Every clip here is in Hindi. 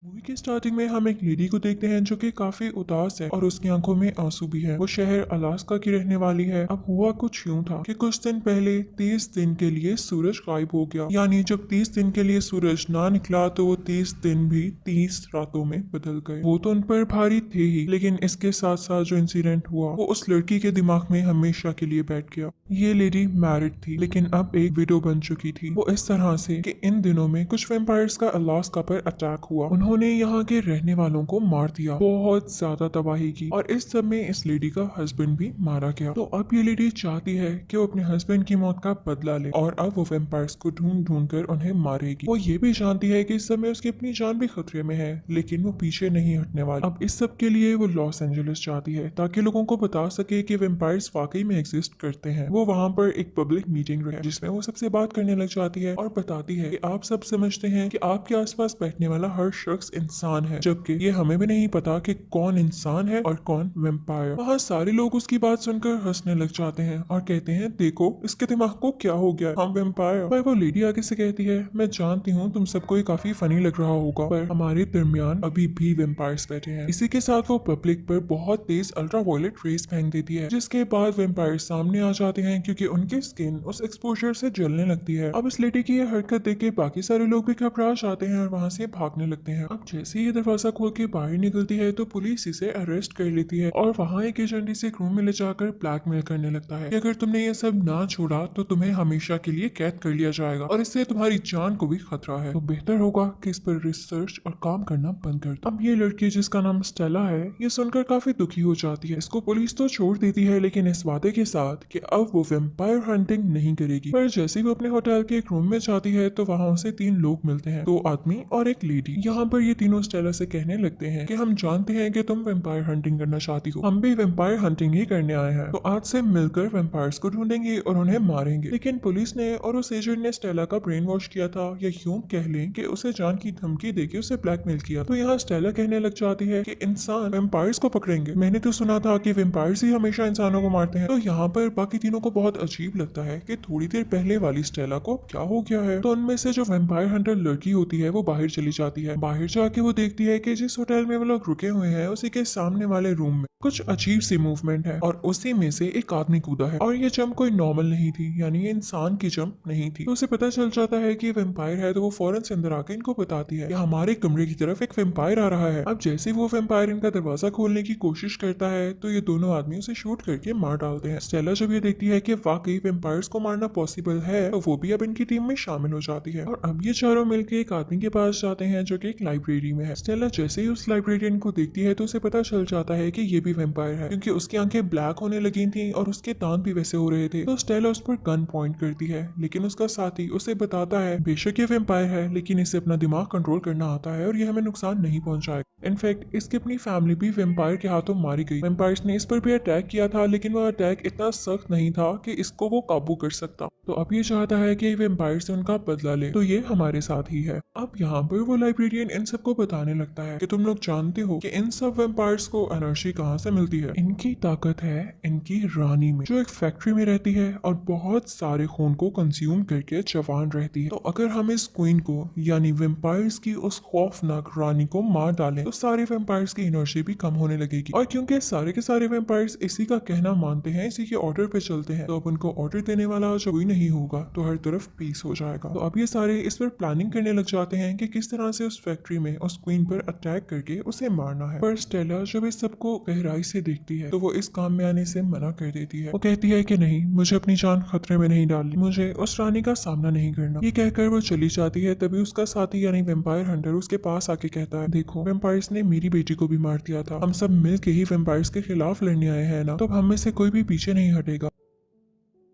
मूवी के स्टार्टिंग में हम एक लेडी को देखते हैं जो कि काफी उदास है और उसकी आंखों में आंसू भी है। वो शहर अलास्का की रहने वाली है। अब हुआ कुछ यूं था कि कुछ दिन पहले 30 दिन के लिए सूरज गायब हो गया। यानी जब 30 दिन के लिए सूरज ना निकला तो वो 30 दिन भी 30 रातों में बदल गए। वो तो उन पर भारी थे ही, लेकिन इसके साथ साथ जो इंसिडेंट हुआ वो उस लड़की के दिमाग में हमेशा के लिए बैठ गया। ये लेडी मैरिड थी लेकिन अब एक विडो बन चुकी थी। वो इस तरह से कि इन दिनों में कुछ वेम्पायर्स का अलास्का पर अटैक हुआ। उन्होंने यहाँ के रहने वालों को मार दिया, बहुत ज्यादा तबाही की, और इस सब में इस लेडी का हस्बैंड भी मारा गया। तो अब ये लेडी चाहती है कि वो अपने हस्बैंड की मौत का बदला ले और अब वो वेम्पायर्स को ढूंढ ढूंढ कर उन्हें मारेगी। वो ये भी जानती है कि इस समय उसकी अपनी जान भी खतरे में है, लेकिन वो पीछे नहीं हटने वाली। अब इस सब के लिए वो लॉस एंजलिस जाती है ताकि लोगों को बता सके कि वेम्पायर्स वाकई में एग्जिस्ट करते हैं। वो वहाँ पर एक पब्लिक मीटिंग रहे जिसमें वो सबसे बात करने लग जाती है और बताती है कि आप सब समझते हैं कि आपके आसपास बैठने वाला हर शख्स इंसान है, जबकि ये हमें भी नहीं पता कि कौन इंसान है और कौन वेम्पायर। वहाँ सारे लोग उसकी बात सुनकर हंसने लग जाते हैं और कहते हैं देखो इसके दिमाग को क्या हो गया, हम वेम्पायर। पर वो लेडी आगे से कहती है मैं जानती हूँ तुम सबको ये काफी फनी लग रहा होगा, पर हमारे दरमियान अभी भी वेम्पायर्स बैठे हैं। इसी के साथ वो पब्लिक पर बहुत तेज अल्ट्रावायलेट रेज फेंक देती है, जिसके बाद वेम्पायर सामने आ जाते हैं क्योंकि उनकी स्किन उस एक्सपोजर से जलने लगती है। अब इस लेडी की ये हरकत देख के बाकी सारे लोग भी घबरा जाते हैं और वहाँ से भागने लगते हैं। अब जैसे ही दरवाजा खोल के बाहर निकलती है तो पुलिस इसे अरेस्ट कर लेती है और वहाँ एक एजेंट इसे एक रूम में ले जाकर ब्लैकमेल करने लगता है कि अगर तुमने ये सब ना छोड़ा तो तुम्हें हमेशा के लिए कैद कर लिया जाएगा और इससे तुम्हारी जान को भी खतरा है, तो बेहतर होगा कि इस पर रिसर्च और काम करना बंद कर दो। अब ये लड़की जिसका नाम स्टेला है, ये सुनकर काफी दुखी हो जाती है। इसको पुलिस तो छोड़ देती है लेकिन इस वादे के साथ कि अब वो वेम्पायर हंटिंग नहीं करेगी। पर जैसे ही वो अपने होटल के एक रूम में जाती है तो वहाँ उसे 3 लोग मिलते हैं, 2 आदमी और एक लेडी। यहाँ पर ये तीनों स्टेला से कहने लगते हैं कि हम जानते हैं कि तुम वेम्पायर हंटिंग करना चाहती हो, हम भी वेम्पायर हंटिंग ही करने आए हैं, तो आज से मिलकर वेम्पायर्स को ढूंढेंगे और उन्हें मारेंगे। लेकिन पुलिस ने और उस एजेंट ने स्टेला का ब्रेन वॉश किया था, या यूं कह लें कि उसे जान की धमकी देके उसे ब्लैकमेल किया। तो यहाँ स्टेला कहने लग जाती है कि इंसान वेम्पायर्स को पकड़ेंगे, मैंने तो सुना था कि वेम्पायर्स ही हमेशा इंसानों को मारते हैं। तो यहाँ पर बाकी तीनों को बहुत अजीब लगता है कि थोड़ी देर पहले वाली स्टेला को क्या हो गया है। तो उनमें से जो वेम्पायर हंटर लड़की होती है वो बाहर चली जाती है। बाहर जाके वो देखती है कि जिस होटल में वो लोग रुके हुए हैं उसी के सामने वाले रूम में कुछ अजीब सी मूवमेंट है और उसी में से एक आदमी कूदा है और ये जंप कोई नॉर्मल नहीं थी, यानी ये इंसान की जंप नहीं थी। तो उसे पता चल जाता है कि वेम्पायर है, तो वो फौरन से अंदर आके इनको बताती है कि हमारे कमरे की तरफ एक वेम्पायर आ रहा है। अब जैसे वो वेम्पायर इनका दरवाजा खोलने की कोशिश करता है तो ये दोनों आदमी उसे शूट करके मार डालते हैं। स्टेला जब ये देखती है कि वाकई वेम्पायर्स को मारना पॉसिबल है तो वो भी अब इनकी टीम में शामिल हो जाती है और अब ये चारों मिलकर एक आदमी के पास जाते हैं जो कि एक लाइब्रेरी में है। स्टेला जैसे ही उस लाइब्रेरियन को देखती है तो उसे पता चल जाता है कि ये भी वेम्पायर है, क्योंकि उसकी आंखें ब्लैक होने लगी थी और उसके दांत भी वैसे हो रहे थे। तो स्टेला उस पर गन पॉइंट करती है, लेकिन उसका साथी उसे बताता है बेशक ये वेम्पायर है लेकिन इसे अपना दिमाग कंट्रोल करना आता है और ये हमें नुकसान नहीं पहुंचाएगा। इनफैक्ट इसकी अपनी फैमिली भी वेम्पायर के हाथों मारी गई। वेम्पायर्स ने इस पर भी अटैक किया था लेकिन वह अटैक इतना सख्त नहीं था कि इसको वो काबू कर सकता। तो अब ये चाहता है कि वेम्पायर से उनका बदला ले, तो ये हमारे साथ ही है। अब यहाँ पर वो लाइब्रेरियन इन सबको बताने लगता है कि तुम लोग जानते हो कि इन सब वेम्पायर्स को एनर्जी कहाँ से मिलती है। इनकी ताकत है इनकी रानी में, जो एक फैक्ट्री में रहती है और बहुत सारे खून को कंज्यूम करके जवान रहती है। तो अगर हम इस क्वीन को यानी वेम्पायर्स की उस खौफनाक रानी को मार डालें तो सारे वेम्पायर्स की एनर्जी भी कम होने लगेगी। और क्योंकि सारे के सारे वेम्पायर्स इसी का कहना मानते हैं, इसी के ऑर्डर पे चलते हैं, तो अब उनको ऑर्डर देने वाला जो कोई नहीं होगा तो हर तरफ पीस हो जाएगा। तो अब ये सारे इस पर प्लानिंग करने लग जाते हैं कि किस तरह से उस फैक्ट्री में उस क्वीन पर अटैक करके उसे मारना है। पर स्टेला जब इस सबको गहराई से देखती है तो वो इस काम में आने से मना कर देती है। वो कहती है कि नहीं, मुझे अपनी जान खतरे में नहीं डालनी, मुझे उस रानी का सामना नहीं करना। ये कहकर वो चली जाती है। तभी उसका साथी यानी वेम्पायर हंटर उसके पास आके कहता है देखो, वेम्पायर्स ने मेरी बेटी को भी मार दिया था, हम सब मिल के ही वेम्पायर्स के खिलाफ लड़ने आए हैं ना, तो हम में से कोई भी पीछे नहीं हटेगा।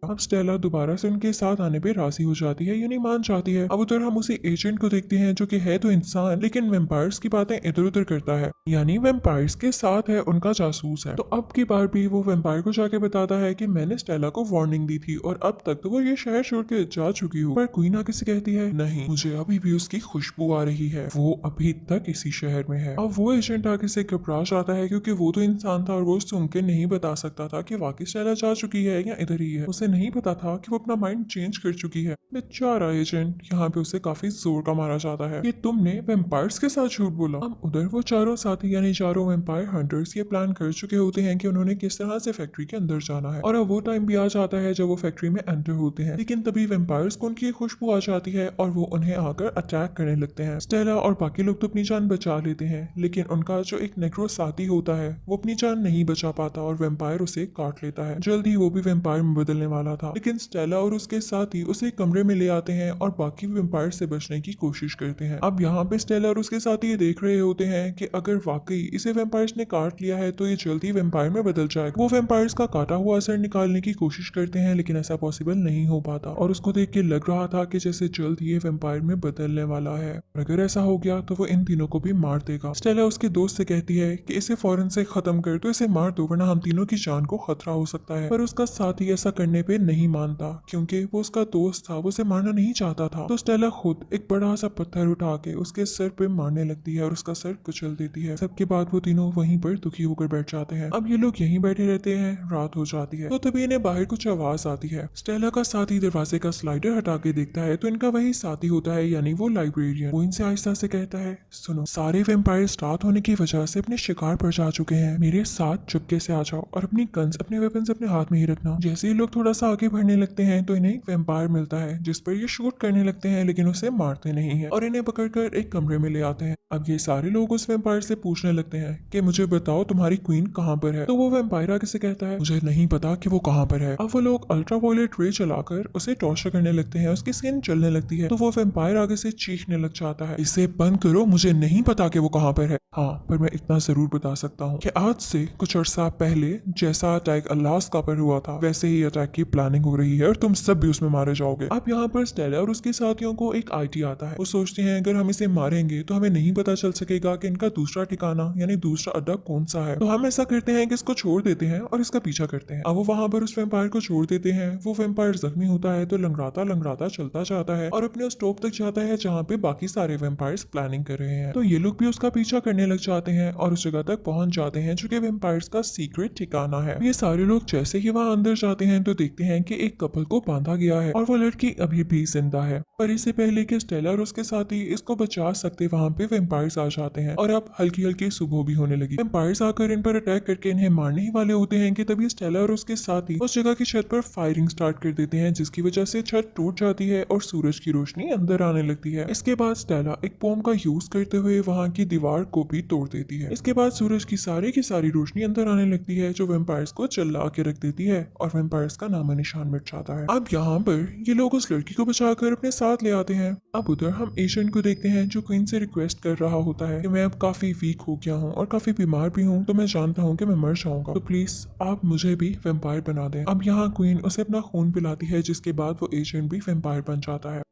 अब स्टेला दोबारा से उनके साथ आने पे राजी हो जाती है, यानी मान जाती है। अब उधर हम उसी एजेंट को देखते हैं जो कि है तो इंसान लेकिन वेम्पायर्स की बातें इधर उधर करता है, यानी वेम्पायर्स के साथ है, उनका जासूस है। तो अब की बार भी वो वेम्पायर को जाके बताता है कि मैंने स्टेला को वार्निंग दी थी और अब तक तो वो ये शहर छोड़ के जा चुकी हूँ। पर क्वीन आके से कहती है नहीं, मुझे अभी भी उसकी खुशबू आ रही है, वो अभी तक इसी शहर में है। अब वो एजेंट आके से घबरा जाता है क्योंकि वो तो इंसान था और वो सुन के नहीं बता सकता था कि वाकई स्टेला जा चुकी है या इधर ही है। उसे नहीं पता था कि वो अपना माइंड चेंज कर चुकी है। बेचारा एजेंट, यहाँ पे उसे काफी जोर का मारा जाता है कि तुमने वेम्पायर्स के साथ झूठ बोला। अब उधर वो चारों साथी यानी चारों वेम्पायर हंटर्स ये प्लान कर चुके होते हैं कि उन्होंने किस तरह से फैक्ट्री के अंदर जाना है, और अब वो टाइम भी आ जाता है जब वो फैक्ट्री में एंटर होते हैं। लेकिन तभी वेम्पायर्स को उनकी खुशबू आ जाती है और वो उन्हें आकर अटैक करने लगते हैं। स्टेला और बाकी लोग तो अपनी जान बचा लेते हैं, लेकिन उनका जो एक नेक्रो साथी होता है वो अपनी जान नहीं बचा पाता और वेम्पायर उसे काट लेता है। जल्द ही वो भी वेम्पायर में बदलने वाला था, लेकिन स्टेला और उसके साथी उसे एक कमरे में ले आते हैं और बाकी वेम्पायर से बचने की कोशिश करते हैं। अब यहाँ पे स्टेला और उसके साथी ये देख रहे होते हैं कि अगर वाकई इसे वेम्पायर्स ने काट लिया है तो ये जल्दी वेम्पायर में बदल जाएगा। वो वेम्पायर्स का काटा हुआ असर निकालने की कोशिश करते हैं, लेकिन ऐसा पॉसिबल नहीं हो पाता और उसको देख के लग रहा था कि जैसे जल्द ये वेम्पायर में बदलने वाला है। अगर ऐसा हो गया तो वो इन तीनों को भी मार देगा। स्टेला उसके दोस्त से कहती है कि इसे फौरन से खत्म कर दो, इसे मार दो, वरना हम तीनों की जान को खतरा हो सकता है। पर उसका साथी ऐसा करने पे नहीं मानता, क्योंकि वो उसका दोस्त था, वो उसे मारना नहीं चाहता था। तो स्टेला खुद एक बड़ा सा पत्थर उठा के उसके सर पे मारने लगती है और उसका सर कुचल देती है। सबके बाद वो तीनों वहीं पर दुखी होकर बैठ जाते हैं। अब ये लोग यहीं बैठे रहते हैं, रात हो जाती है। तो तभी इन्हें बाहर कुछ आवाज आती है। स्टेला का साथी दरवाजे का स्लाइडर हटा के देखता है तो इनका वही साथी होता है, यानी वो लाइब्रेरियन। वो इनसे आहिस्ता से कहता है, सुनो, सारे वेम्पायर्स रात होने की वजह से अपने शिकार पर जा चुके हैं, मेरे साथ चुपके से आ जाओ और अपनी गन्स, अपने वेपन्स अपने हाथ में ही रखना। जैसे ही लोग थोड़ा सा आगे बढ़ने लगते हैं तो इन्हें एक वेम्पायर मिलता है, जिस पर ये शूट करने लगते हैं, लेकिन उसे मारते नहीं है और इन्हें पकड़कर एक कमरे में ले आते हैं। अब ये सारे लोग उस वेम्पायर से पूछने लगते हैं कि मुझे बताओ तुम्हारी क्वीन कहाँ पर है। तो वो वेम्पायर आगे से कहता है, मुझे नहीं पता कि वो कहाँ पर है। अब वो लोग अल्ट्रावायलेट रे चलाकर उसे टॉर्चर करने लगते हैं, उसकी स्किन जलने लगती है। तो वो वेम्पायर आगे से चीखने लग जाता है, इसे बंद करो, मुझे नहीं पता कि वो कहाँ पर है। हाँ, पर मैं इतना जरूर बता सकता हूँ कि आज से कुछ अर्सा पहले जैसा अटैक अलास्का पर हुआ था, वैसे ही अटैक की प्लानिंग हो रही है और तुम सब भी उसमें मारे जाओगे। अब यहाँ पर स्टेला और उसके साथियों को एक आइडिया आता है। वो सोचते हैं अगर हम इसे मारेंगे तो हमें नहीं पता चल सकेगा कि इनका दूसरा ठिकाना यानी दूसरा अड्डा कौन सा है। तो हम ऐसा करते हैं कि इसको छोड़ देते हैं और इसका पीछा करते हैं। अब वो वहां पर उस वेम्पायर को छोड़ देते हैं। वो वेम्पायर जख्मी होता है तो लंगड़ाता लंगड़ाता चलता जाता है और अपने उस टॉप तक जाता है जहाँ पे बाकी सारे वेम्पायर्स प्लानिंग कर रहे हैं। तो ये लोग भी उसका पीछा करने लग जाते हैं और उस जगह तक पहुंच जाते हैं जो कि वेम्पायर्स का सीक्रेट ठिकाना है। ये सारे लोग जैसे ही वहां अंदर जाते हैं तो देखते हैं कि एक कपल को बांधा गया है और वो लड़की अभी भी जिंदा है। पर इससे पहले कि स्टेला और उसके साथी इसको बचा सकते, वहां पे वेम्पायर्स आ जाते हैं और अब हल्की हल्की सुबह भी होने लगी। वेम्पायर्स आकर इन पर अटैक करके इन्हें मारने ही वाले होते हैं कि तभी स्टेला और उसके साथी उस जगह की छत पर फायरिंग स्टार्ट कर देते हैं, जिसकी वजह से छत टूट जाती है और सूरज की रोशनी अंदर आने लगती है। इसके बाद स्टेला एक पोम का यूज करते हुए वहां की दीवार को भी तोड़ देती है। इसके बाद सूरज की सारी रोशनी अंदर आने लगती है जो वेम्पायर्स को चिल्ला के रख देती है और वेम्पायर्स का नामो निशान मिट जाता है। अब यहाँ पर ये लोग उस लड़की को बचाकर अपने साथ ले आते हैं। अब उधर हम एजेंट को देखते हैं जो क्वीन से रिक्वेस्ट कर रहा होता है कि मैं अब काफी वीक हो गया हूँ और काफी बीमार भी हूँ, तो मैं जानता हूँ कि मैं मर जाऊंगा, तो प्लीज आप मुझे भी वेम्पायर बना दें। अब यहाँ क्वीन उसे अपना खून पिलाती है, जिसके बाद वो एजेंट भी वेम्पायर बन जाता है।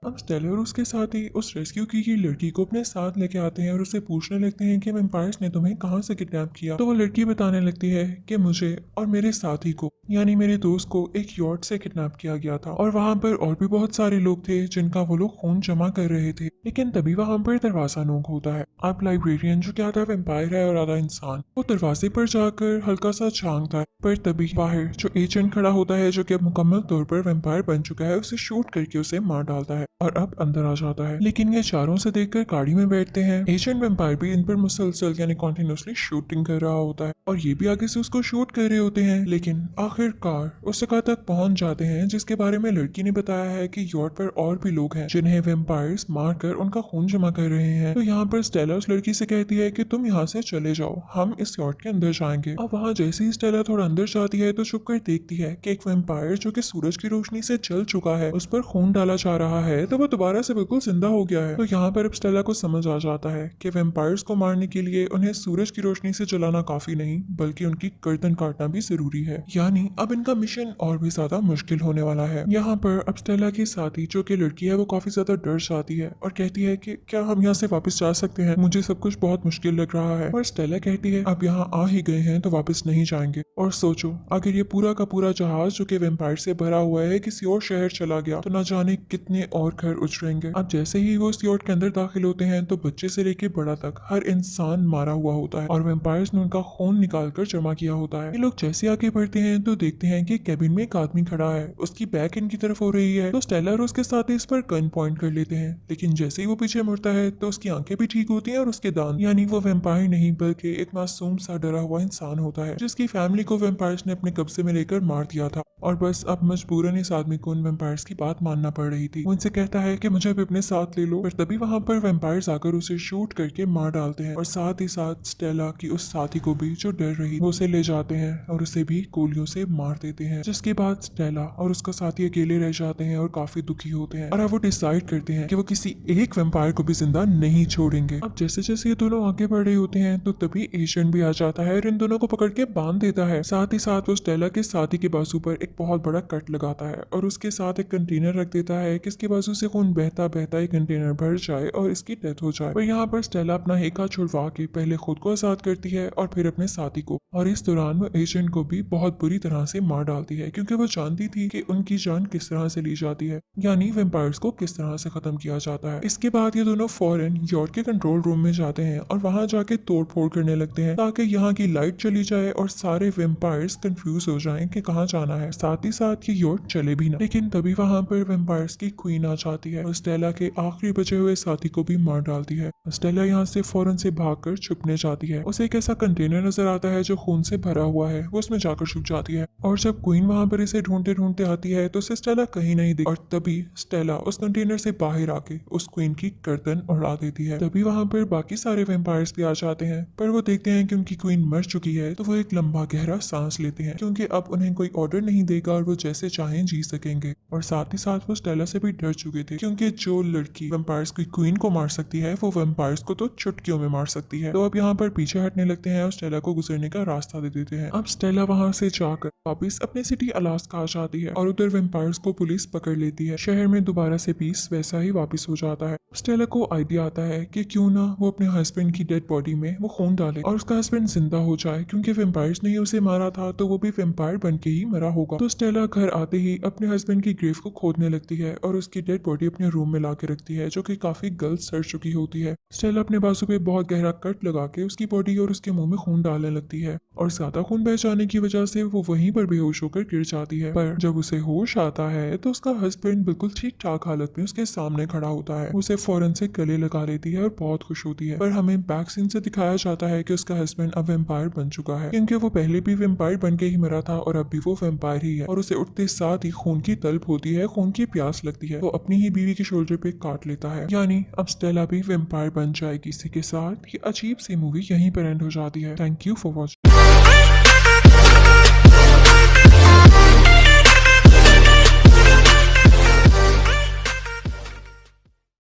अब स्टेला और उसके साथ ही उस रेस्क्यू की गई लड़की को अपने साथ लेके आते हैं और उससे पूछने लगते हैं कि वेम्पायर्स ने तुम्हें कहाँ से किडनैप किया। तो वो लड़की बताने लगती है कि मुझे और मेरे साथी को यानी मेरे दोस्त को एक यॉट से किडनैप किया गया था और वहां पर और भी बहुत सारे लोग थे जिनका वो लोग खून जमा कर रहे थे। लेकिन तभी वहां पर दरवाजा नॉक होता है। अब लाइब्रेरियन जो कि आधा वेम्पायर है और आधा इंसान, वो दरवाजे पर जाकर हल्का सा झांकता है, पर तभी बाहर जो एजेंट खड़ा होता है जो कि अब मुकम्मल तौर पर वेम्पायर बन चुका है, उसे शूट करके उसे मार डालता है और अब अंदर आ जाता है। लेकिन ये चारों से देखकर गाड़ी में बैठते हैं। एजेंट वेम्पायर भी इन पर मुसलसल यानी कॉन्टिन्यूसली शूटिंग कर रहा होता है और ये भी आगे से उसको शूट कर रहे होते हैं। लेकिन आखिरकार उस जगह तक पहुंच जाते हैं जिसके बारे में लड़की ने बताया है कि यॉट पर और भी लोग हैं जिन्हें वेम्पायर्स मारकर उनका खून जमा कर रहे हैं। तो यहाँ पर स्टेला उस लड़की से कहती है कि तुम यहाँ से चले जाओ, हम इस यॉट के अंदर जाएंगे। अब वहाँ जैसे ही स्टेला थोड़ा अंदर जाती है तो छुप कर देखती है कि एक वेम्पायर जो कि सूरज की रोशनी से जल चुका है, उस पर खून डाला जा रहा है, तो वो दोबारा से बिल्कुल जिंदा हो गया है। तो यहाँ पर अब स्टेला को समझ आ जाता है कि वेम्पायर्स को मारने के लिए उन्हें सूरज की रोशनी से जलाना काफी नहीं, बल्कि उनकी गर्दन काटना भी जरूरी है। यानी अब इनका मिशन और भी ज्यादा मुश्किल होने वाला है। यहाँ पर अब स्टेला की साथी जो कि लड़की है वो काफी ज्यादा डर जाती है और कहती है कि क्या हम यहाँ से वापस जा सकते हैं, मुझे सब कुछ बहुत मुश्किल लग रहा है। और स्टेला कहती है अब यहाँ आ ही गए हैं तो वापस नहीं जाएंगे। और सोचो अगर ये पूरा का पूरा जहाज जो कि वेम्पायर से भरा हुआ है किसी और शहर चला गया तो न जाने कितने और घर उजड़ेंगे। अब जैसे ही वो उस यॉट के अंदर दाखिल होते हैं तो बच्चे से लेके बड़ा तक हर इंसान मारा हुआ होता है और वेम्पायर्स ने उनका खून निकाल कर जमा किया होता है। ये लोग जैसे आगे बढ़ते हैं तो तो देखते हैं कि केबिन में एक आदमी खड़ा है, उसकी बैक इनकी तरफ हो रही है। तो स्टेला और उसके साथ इस पर गन पॉइंट कर लेते हैं, लेकिन जैसे ही वो पीछे मुड़ता है तो उसकी आंखें भी ठीक होती हैं और उसके दांत, यानी वो वेम्पायर नहीं बल्कि एक मासूम सा डरा हुआ इंसान होता है जिसकी फैमिली को वेम्पायर्स ने अपने कब्जे में लेकर मार दिया था। और बस अब मजबूरन इस आदमी को उन वेम्पायर्स की बात मानना पड़ रही थी। वो उनसे कहता है कि मुझे भी अपने साथ ले लो, पर तभी वहां पर वेम्पायर्स आकर उसे शूट करके मार डालते हैं और साथ ही साथ स्टेला की उस साथी को भी जो डर रही वो उसे ले जाते हैं और उसे भी गोलियों से मार देते हैं। जिसके बाद स्टेला और उसका साथी अकेले रह जाते हैं और काफी दुखी होते हैं और अब वो डिसाइड करते हैं कि वो किसी एक वेम्पायर को भी जिंदा नहीं छोड़ेंगे। अब जैसे जैसे ये दोनों आगे बढ़ रहे होते हैं तो तभी एजेंट भी आ जाता है और इन दोनों को पकड़ के बांध देता है। साथ ही साथ वो स्टेला के साथी के बाजू पर एक बहुत बड़ा कट लगाता है और उसके साथ एक कंटेनर रख देता है कि इसके बाजू से खून बहता बहता एक कंटेनर भर जाए और इसकी डेथ हो जाए। और यहाँ पर स्टेला अपना एक हाथ छुड़वा के पहले खुद को आजाद करती है और फिर अपने साथी को, और इस दौरान वो एजेंट को भी बहुत बुरी तरह से मार डालती है क्योंकि वो जानती थी कि उनकी जान किस तरह से ली जाती है, यानी वेम्पायर्स को किस तरह से खत्म किया जाता है। इसके बाद ये दोनों फौरन यॉर्क के कंट्रोल रूम में जाते हैं और वहां जाके तोड़ फोड़ करने लगते हैं ताकि यहाँ की लाइट चली जाए और सारे वेम्पायर्स कंफ्यूज हो जाएं कि कहाँ जाना है, साथ ही साथ ये यॉर्क चले भी ना। लेकिन तभी वहां पर वेम्पायर्स की क्वीन आ जाती है और स्टेला के आखिरी बचे हुए साथी को भी मार डालती है। स्टेला यहाँ से फौरन से भागकर छुपने जाती है। उसे एक ऐसा कंटेनर नजर आता है जो खून से भरा हुआ है, वो उसमें जाकर छुप जाती है और जब क्वीन वहां पर इसे ढूंढते ढूंढते आती है तो उसे स्टेला कहीं नहीं दिखती और तभी स्टेला उस कंटेनर से बाहर आके उस क्वीन की गर्दन उड़ा देती है। तभी वहां पर बाकी सारे वेम्पायर्स भी आ जाते हैं, पर वो देखते हैं कि उनकी क्वीन मर चुकी है तो वो एक लंबा गहरा सांस लेते हैं क्योंकि अब उन्हें कोई ऑर्डर नहीं देगा और वो जैसे चाहें जी सकेंगे। और साथ ही साथ वो स्टेला से भी डर चुके थे क्योंकि जो लड़की वेम्पायर्स की क्वीन को मार सकती है वो वेम्पायर्स को तो चुटकियों में मार सकती है। तो अब यहाँ पर पीछे हटने लगते हैं और स्टेला को गुजरने का रास्ता दे देते हैं। अब स्टेला वहां से जाकर वापस अपने सिटी अलास्का आ जाती है और उधर वेम्पायर्स को पुलिस पकड़ लेती है। शहर में दोबारा से पीस वैसा ही वापस हो जाता है। स्टेला को आइडिया आता है कि क्यों ना वो अपने हस्बैंड की डेड बॉडी में वो खून डाले और उसका हस्बैंड जिंदा हो जाए, क्योंकि वेम्पायर्स ने ही उसे मारा था तो वो भी वेम्पायर बन के ही मरा होगा। तो स्टेला घर आते ही अपने हस्बैंड की ग्रेव को खोदने लगती है और उसकी डेड बॉडी अपने रूम में ला के रखती है जो कि काफी गलत सड़ चुकी होती है। स्टेला अपने बाजू पे बहुत गहरा कट लगा के उसकी बॉडी और उसके मुंह में खून डालने लगती है और ज्यादा खून बह जाने की वजह से वो वहीं पर बेहोश होकर गिर जाती है। पर जब उसे होश आता है तो उसका हस्बैंड बिल्कुल ठीक ठाक हालत में उसके सामने खड़ा होता है। उसे फौरन से गले लगा लेती है और बहुत खुश होती है। पर हमें बैक सीन से दिखाया जाता है कि उसका हस्बैंड अब वेम्पायर बन चुका है क्योंकि वो पहले भी वेम्पायर बन के ही मरा था और अब भी वो वेम्पायर ही है और उसे उठते साथ ही खून की तलब होती है, खून की प्यास लगती है। वो अपनी ही बीवी के शोल्डर पे काट लेता है, यानी अब स्टेला भी वेम्पायर बन जाएगी। इसी के साथ ये अजीब सी मूवी यहीं पर एंड हो जाती है। Thank you for watching.